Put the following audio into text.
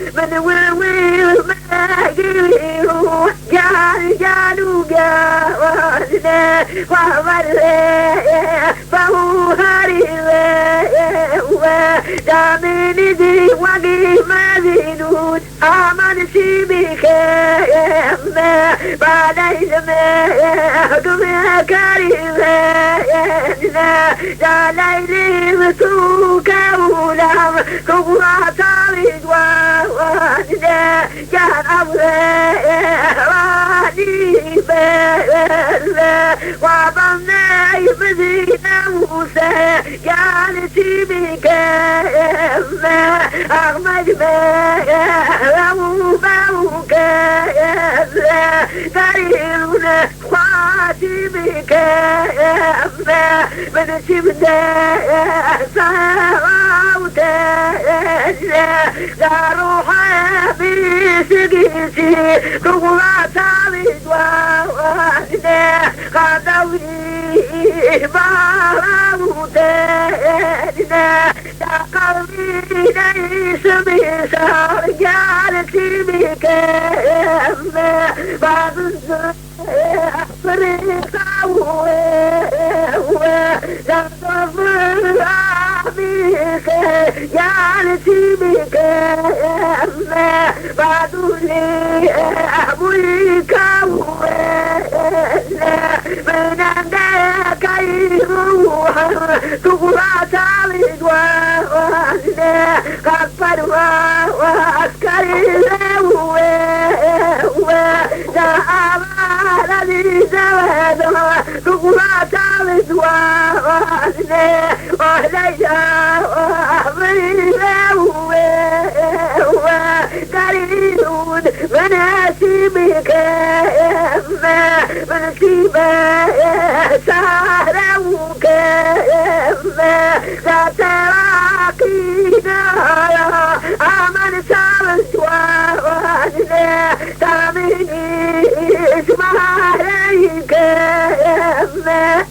من ويل ما يجيبه جالو جوازنا ومرة فهو دامني دي وقي مذنون آمن سيبك يما بعد زمان قم كريمنا داليلي مسوك ولام كبرى طارد ووانا جان أبغاني بلا وضمنا يبذينا موسى جان سيبك يما أغمد ما أبوك يما قريبنا خاتمك يما من سبدا ساوتا لا روح بسقيتي قوة عبد ووانا قدوي باروتا يا قلبي ليس بشر جعلتي بك يما بعد فريق لا تضر بك جعلتي بك يما بعد لي أبوك من عندك يروح تقرأ تعبد وانا قبل وعسكري لا أمان لي زواج تقرأ تعبد وانا وليلا وأمري قريب مناسبك يما مناسبة سهروك يما لا تراقينا أمن سامس وانا تامني اسمها عليك يما